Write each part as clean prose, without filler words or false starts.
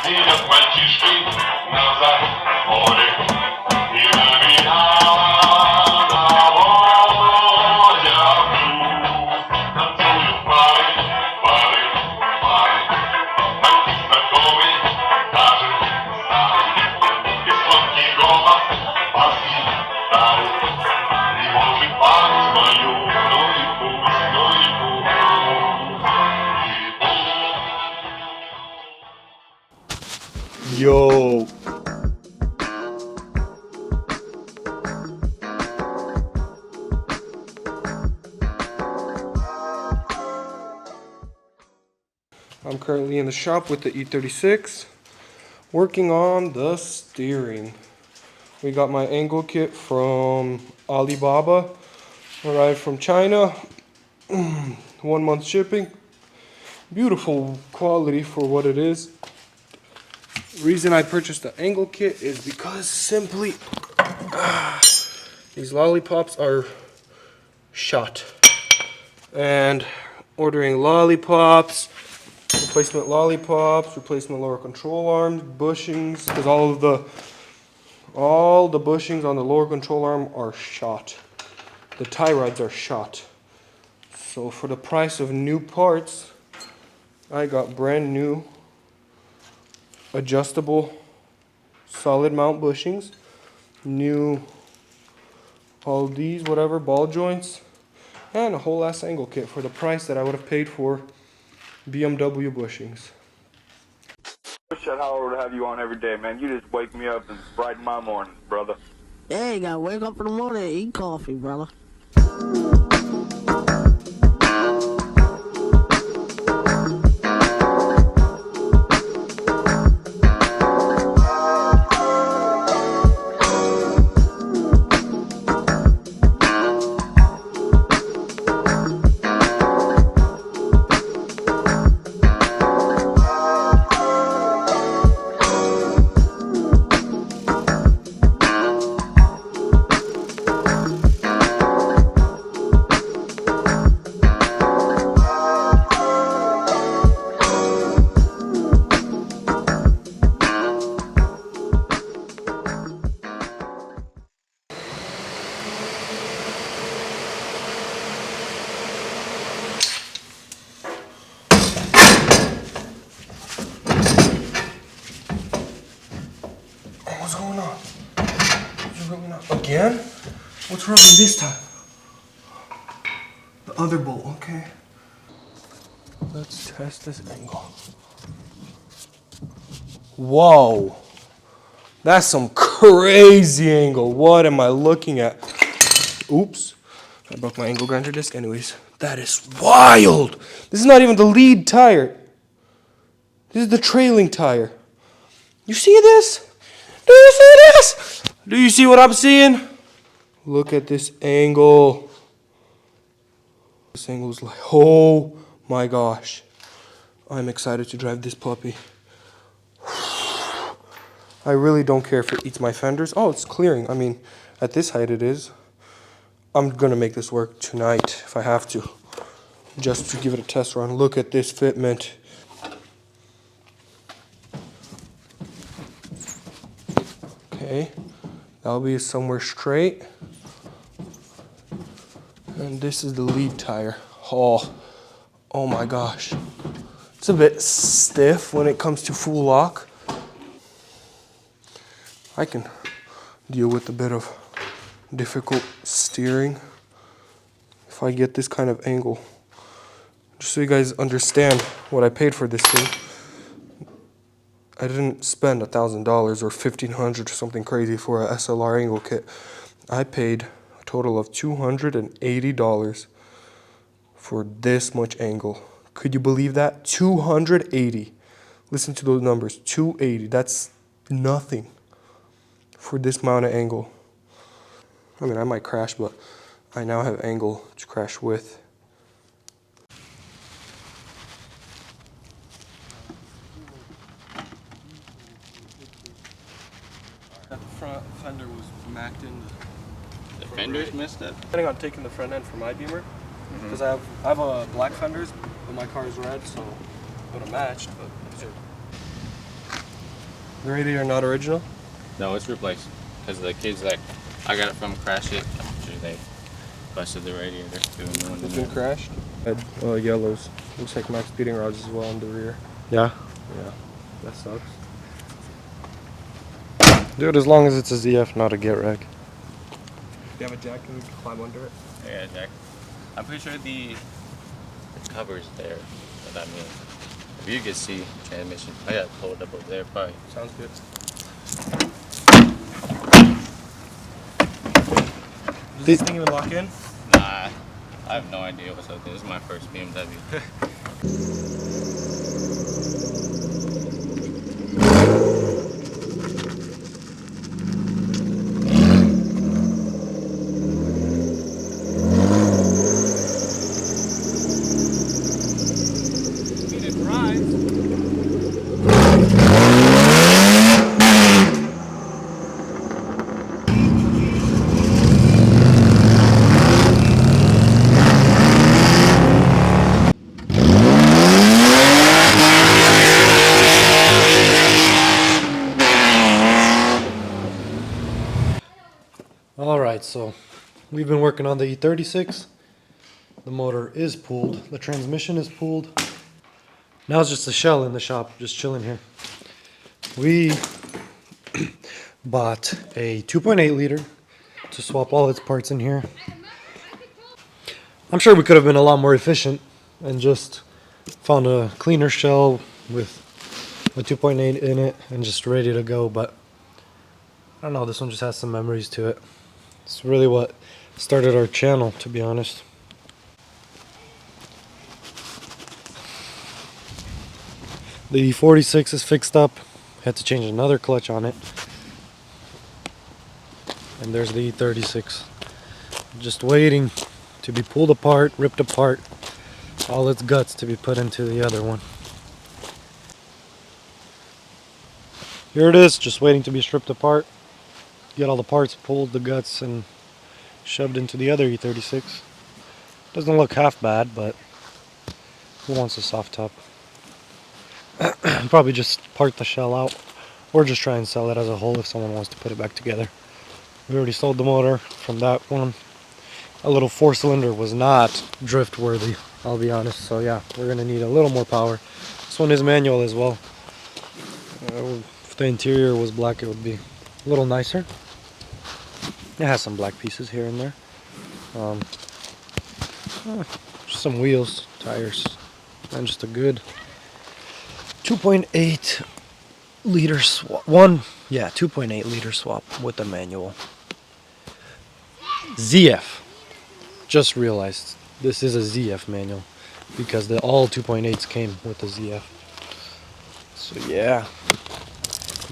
Сидят мальчишки на заборе, и навигатор водят танцуют пары, пары, пары. Танцы знакомый, даже старый, и сладкий голос бас-гитары. Тревожит память мою, ну и пусть, ну и пусть, и пусть. Yo. I'm currently in the shop with the E36, working on the steering. We got my angle kit from Alibaba, arrived from China, 1 month shipping. Beautiful quality for what it is. Reason I purchased the angle kit is because simply these lollipops are shot. And ordering lollipops, replacement lower control arms, bushings, because all the bushings on the lower control arm are shot. The tie rods are shot. So for the price of new parts, I got brand new adjustable solid mount bushings, new all these whatever ball joints, and a whole ass angle kit for the price that I would have paid for BMW bushings. Wish that Howard would have you on every day, man. You just wake me up and brighten my morning, brother. Yeah, you gotta wake up in the morning and eat coffee, brother. What's going on? What's going on? Again? What's rubbing this time? The other bolt, okay. Let's test this angle. Whoa. That's some crazy angle. What am I looking at? Oops. I broke my angle grinder disc. Anyways, that is wild. This is not even the lead tire. This is the trailing tire. You see this? Do you see this? Do you see what I'm seeing? Look at this angle. This angle is like, oh my gosh. I'm excited to drive this puppy. I really don't care if it eats my fenders. Oh, it's clearing. I mean, at this height it is. I'm gonna make this work tonight if I have to. Just to give it a test run. Look at this fitment. Okay, that'll be somewhere straight. And this is the lead tire. Oh my gosh. It's a bit stiff when it comes to full lock. I can deal with a bit of difficult steering if I get this kind of angle. Just so you guys understand what I paid for this thing. I didn't spend $1,000 or $1,500 or something crazy for a SLR angle kit. I paid a total of $280 for this much angle. Could you believe that? 280. Listen to those numbers. 280. That's nothing for this amount of angle. I mean, I might crash, but I now have angle to crash with. That front fender was macked in. The fenders messed up? Planning on taking the front end for my Beamer, because I have a black fenders, but my car is red, so it would have matched. But these are The radiator not original? No, it's replaced. Because the kids that I got it from Crash It, I'm sure they busted the radiator doing the one It's in been there. crashed. Yellows. Looks like max speeding rods as well on the rear. Yeah. Yeah, that sucks. Dude, as long as it's a ZF, not a get wreck. Do you have a jack and we can climb under it? Yeah, Jack. I'm pretty sure the cover's there. What that means. If you could see transmission, I got it pulled up over there probably. Sounds good. Does this thing even lock in? Nah, I have no idea what's up there. This is my first BMW. Alright, so we've been working on the E36. The motor is pulled. The transmission is pulled. Now it's just a shell in the shop, just chilling here. We bought a 2.8 liter to swap all its parts in here. I'm sure we could have been a lot more efficient and just found a cleaner shell with a 2.8 in it and just ready to go, but I don't know, this one just has some memories to it. It's really what started our channel, to be honest. The E46 is fixed up. Had to change another clutch on it. And there's the E36. Just waiting to be pulled apart, ripped apart. All its guts to be put into the other one. Here it is, just waiting to be stripped apart. Get all the parts pulled, the guts, and shoved into the other E36. Doesn't look half bad, but who wants a soft top? Probably just part the shell out, or just try and sell it as a whole if someone wants to put it back together. We already sold the motor from that one. A little 4-cylinder was not drift worthy, I'll be honest. So yeah, we're gonna need a little more power. This one is manual as well. If the interior was black, it would be a little nicer. It has some black pieces here and there. Just some wheels, tires, and just a good 2.8 liter swap. 2.8 liter swap with the manual. ZF. Just realized this is a ZF manual because all 2.8s came with the ZF. So yeah,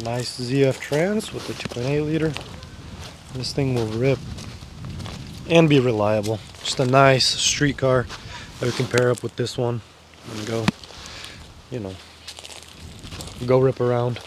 nice ZF trans with the 2.8 liter. This thing will rip and be reliable. Just a nice street car that we can pair up with this one and go, go rip around.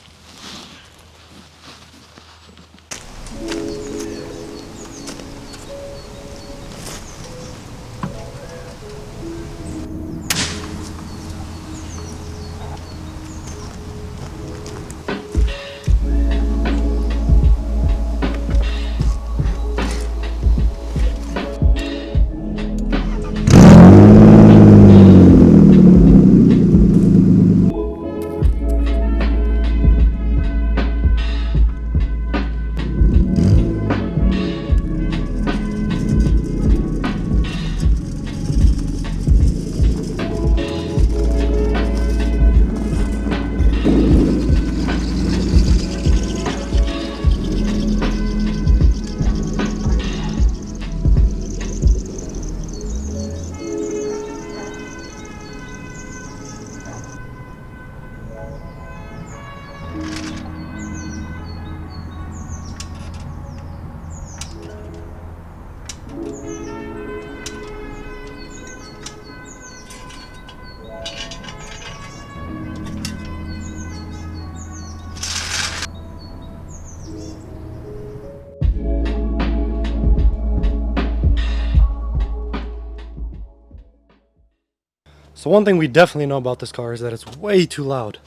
So one thing we definitely know about this car is that it's way too loud.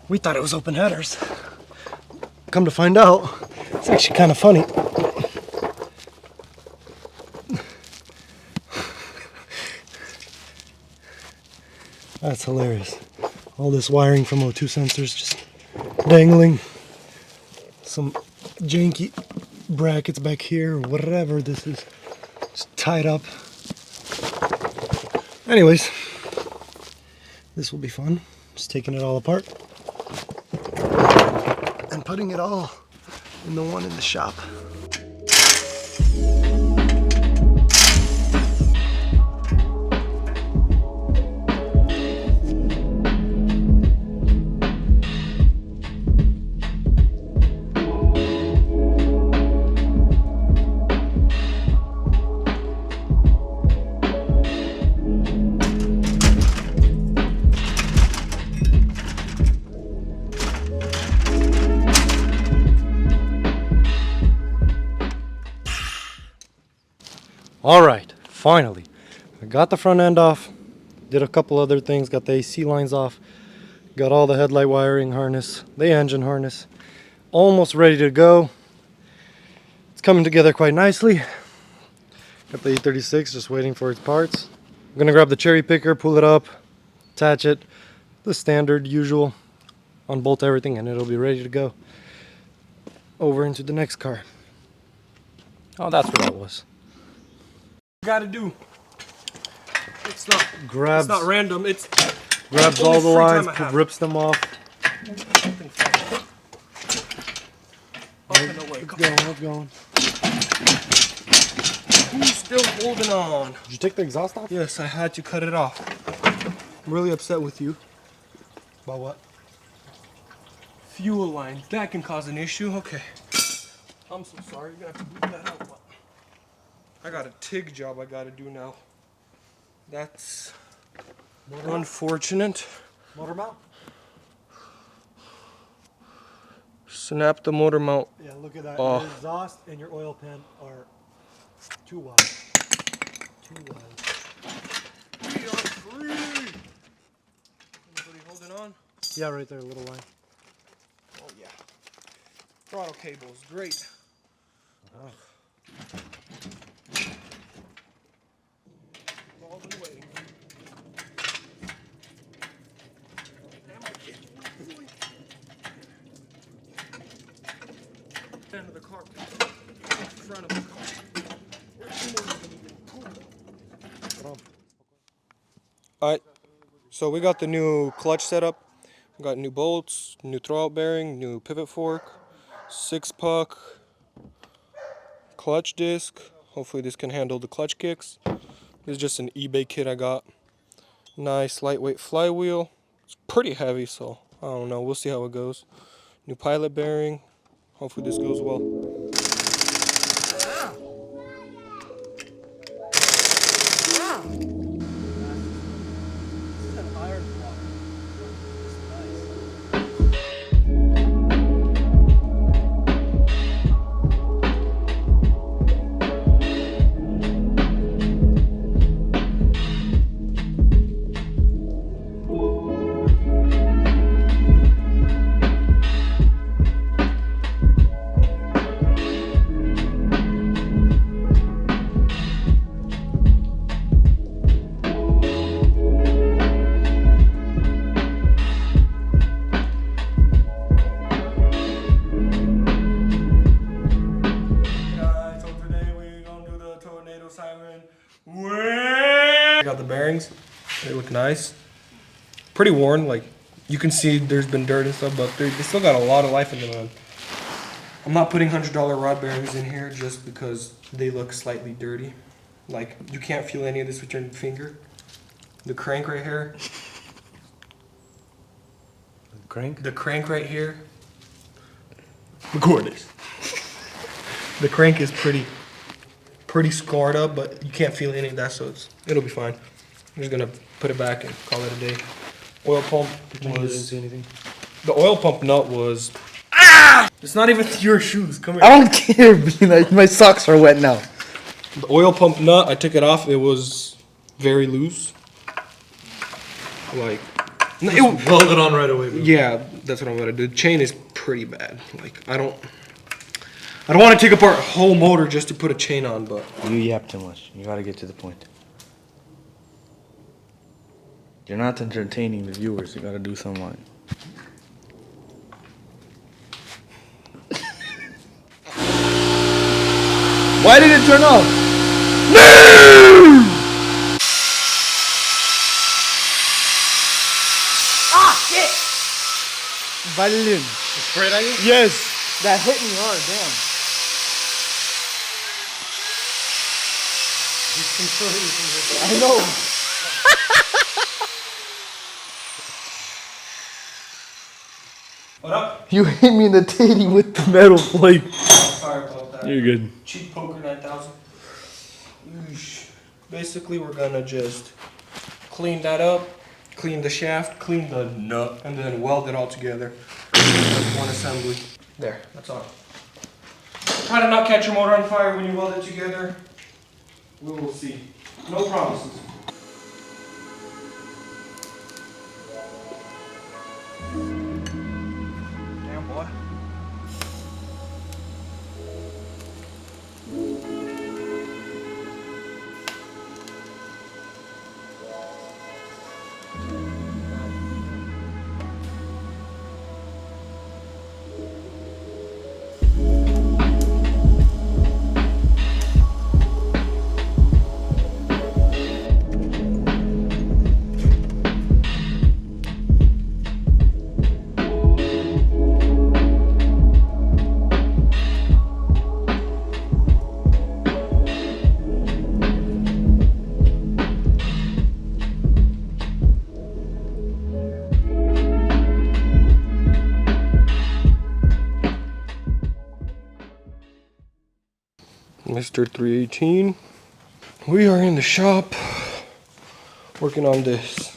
We thought it was open headers. come to find out, it's actually kind of funny. That's hilarious. All this wiring from O2 sensors just dangling. Some janky brackets back here, or whatever this is, just tied up. Anyways, this will be fun. Just taking it all apart and putting it all in the one in the shop. All right, finally, I got the front end off, did a couple other things, got the AC lines off, got all the headlight wiring harness, the engine harness, almost ready to go. It's coming together quite nicely. Got the E36 just waiting for its parts. I'm gonna grab the cherry picker, pull it up, attach it, the standard usual, unbolt everything, and it'll be ready to go over into the next car. Oh, that's what that was. Gotta do. It's not Grabs, it's not random. It's grabs only all the free time lines, I have. rips them off. something fun. Up and away. It's going, it's going. Who's still holding on? Did you take the exhaust off? Yes, I had to cut it off. I'm really upset with you. About what? Fuel lines. That can cause an issue. Okay. I'm so sorry. You're gonna have to bleep that out. I got a TIG job I gotta do now. That's unfortunate. Motor mount? Snap the motor mount. Yeah, look at that. Oh. Your exhaust and your oil pan are too wide. Too wide. We are free. Anybody holding on? Yeah, right there, little line. Oh yeah. Throttle cable is great. Oh. All the way. End of the car. Front of the car. Alright, so we got the new clutch setup. We got new bolts, new throwout bearing, new pivot fork, 6-puck, clutch disc. Hopefully this can handle the clutch kicks. This is just an eBay kit I got. Nice lightweight flywheel. It's pretty heavy, so I don't know. We'll see how it goes. New pilot bearing. Hopefully this goes well. I got the bearings. They look nice. Pretty worn, like you can see there's been dirt and stuff, but they still got a lot of life in them. I'm not putting $100 rod bearings in here just because they look slightly dirty. Like you can't feel any of this with your finger. The crank right here. Crank? The crank right here. Record this. The crank is pretty scarred up, but you can't feel any of that, so it'll be fine. I'm just gonna put it back and call it a day. Oil pump Didn't was see anything. the oil pump nut was. Ah! It's not even your shoes. Come here. I don't care. My socks are wet now. The oil pump nut, I took it off. It was very loose. Like No, Weld it on right away, bro. yeah, that's what I'm gonna do. The chain is pretty bad. Like I don't want to take apart a whole motor just to put a chain on, but You yap too much. You gotta get to the point. You're not entertaining the viewers. You gotta do something like. Why did it turn off? Violin. Straight at you? Yes. That hit me hard, damn. I know. what up? You hit me in the titty with the metal plate. Sorry about that. You're good. Cheap poker 9000. Basically, we're gonna just clean that up, clean the shaft, clean the nut, and then weld it all together. That's one assembly. There, that's all. Try to not catch your motor on fire when you weld it together. We will see. No promises. Damn boy. Mr. 318. We are in the shop working on this.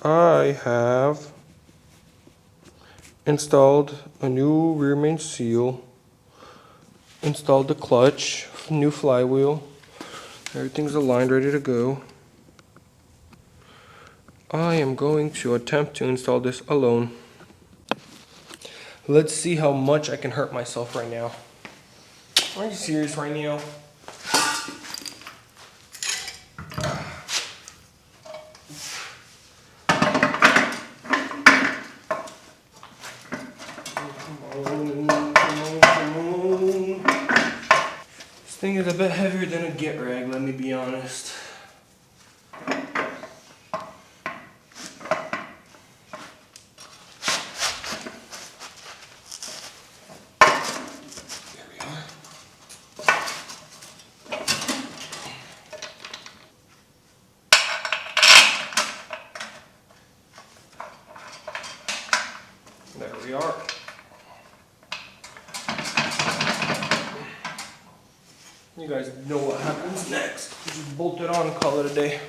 I have installed a new rear main seal, installed the clutch, new flywheel. Everything's aligned, ready to go. I am going to attempt to install this alone. Let's see how much I can hurt myself right now. Are you serious right now? This thing is a bit heavier than a get rag, let me be honest. There we are. You guys know what happens next. Just bolt it on and call it a day.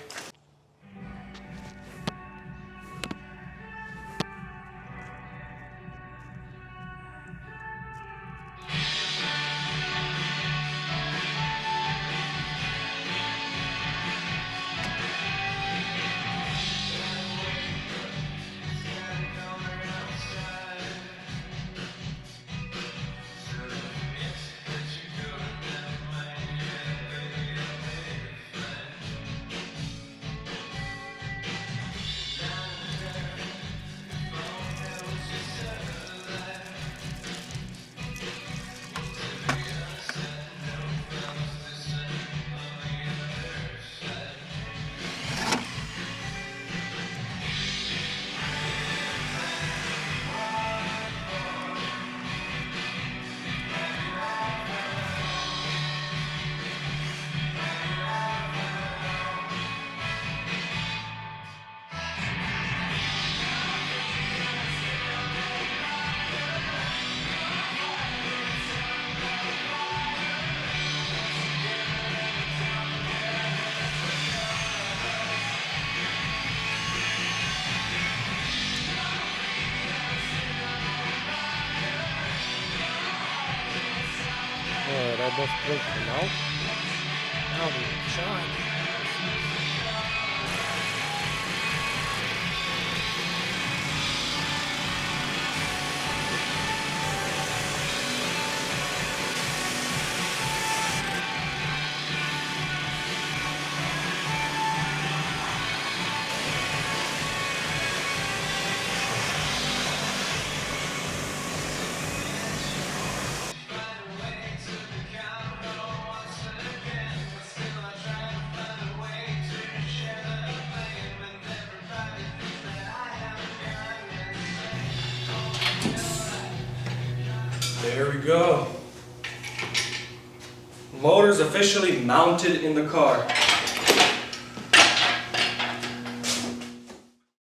Alright, I both broke them out. Now we shine. There we go. Motor's officially mounted in the car.